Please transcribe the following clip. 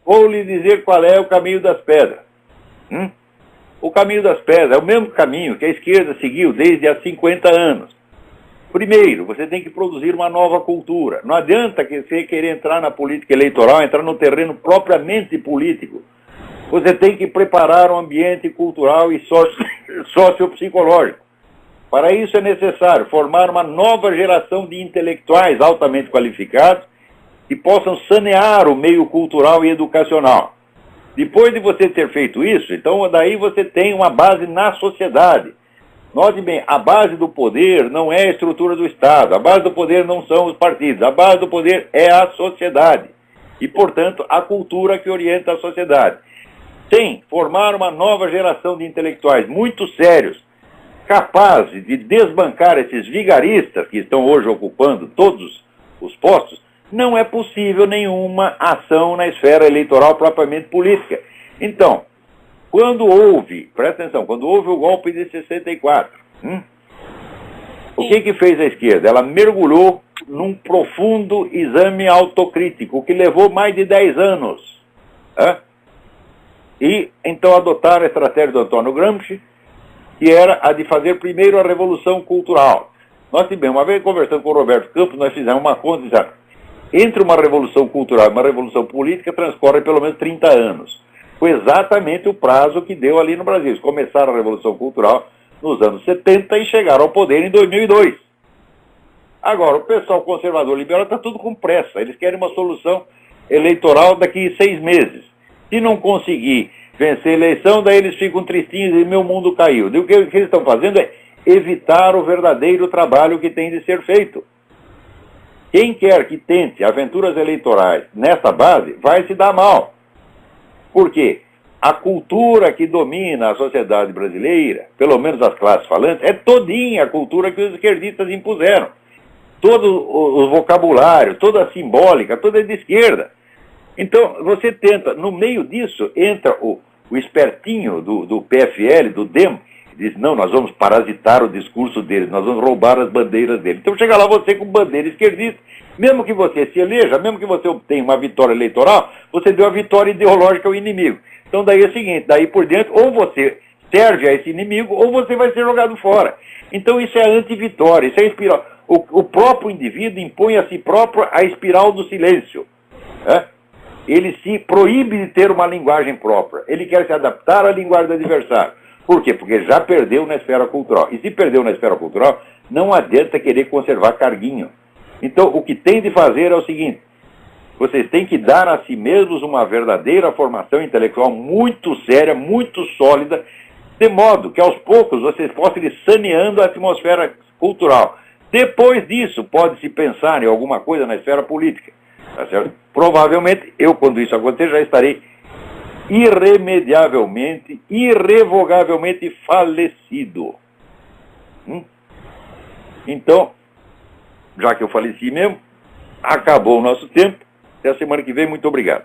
Vou lhe dizer qual é o caminho das pedras. O caminho das pedras é o mesmo caminho que a esquerda seguiu desde há 50 anos. Primeiro, você tem que produzir uma nova cultura. Não adianta que você querer entrar na política eleitoral, entrar no terreno propriamente político. Você tem que preparar um ambiente cultural e sociopsicológico. Para isso é necessário formar uma nova geração de intelectuais altamente qualificados que possam sanear o meio cultural e educacional. Depois de você ter feito isso, então daí você tem uma base na sociedade. Note bem, a base do poder não é a estrutura do Estado, a base do poder não são os partidos, a base do poder é a sociedade. E, portanto, a cultura que orienta a sociedade. Sem formar uma nova geração de intelectuais muito sérios, capazes de desbancar esses vigaristas que estão hoje ocupando todos os postos, não é possível nenhuma ação na esfera eleitoral propriamente política. Então, quando houve, presta atenção, quando houve o golpe de 64, o que fez a esquerda? Ela mergulhou num profundo exame autocrítico, que levou mais de 10 anos. E então adotaram a estratégia do Antônio Gramsci, que era a de fazer primeiro a revolução cultural. Nós tivemos, uma vez conversando com o Roberto Campos, nós fizemos uma conta, entre uma revolução cultural e uma revolução política transcorre pelo menos 30 anos. Foi exatamente o prazo que deu ali no Brasil. Eles começaram a Revolução Cultural nos anos 70 e chegaram ao poder em 2002. Agora, o pessoal conservador liberal está tudo com pressa. Eles querem uma solução eleitoral daqui a 6 meses. Se não conseguir vencer a eleição, daí eles ficam tristinhos e meu mundo caiu. O que eles estão fazendo é evitar o verdadeiro trabalho que tem de ser feito. Quem quer que tente aventuras eleitorais nessa base vai se dar mal. Por quê? A cultura que domina a sociedade brasileira, pelo menos as classes falantes, é todinha a cultura que os esquerdistas impuseram. Todo o vocabulário, toda a simbólica, toda é de esquerda. Então, você tenta, no meio disso, entra o espertinho do PFL, do DEM, diz, não, nós vamos parasitar o discurso deles, nós vamos roubar as bandeiras deles. Então chega lá você com bandeira esquerdista, mesmo que você se eleja, mesmo que você obtenha uma vitória eleitoral, você deu a vitória ideológica ao inimigo. Então daí é o seguinte, daí por dentro, ou você serve a esse inimigo, ou você vai ser jogado fora. Então isso é anti-vitória, isso é espiral. O próprio indivíduo impõe a si próprio a espiral do silêncio. Ele se proíbe de ter uma linguagem própria, ele quer se adaptar à linguagem do adversário. Por quê? Porque já perdeu na esfera cultural. E se perdeu na esfera cultural, não adianta querer conservar carguinho. Então, o que tem de fazer é o seguinte, vocês têm que dar a si mesmos uma verdadeira formação intelectual muito séria, muito sólida, de modo que aos poucos vocês possam ir saneando a atmosfera cultural. Depois disso, pode-se pensar em alguma coisa na esfera política. Tá certo? Provavelmente, eu, quando isso acontecer, já estarei irremediavelmente, irrevogavelmente falecido. Então, já que eu faleci mesmo, acabou o nosso tempo. Até a semana que vem, muito obrigado.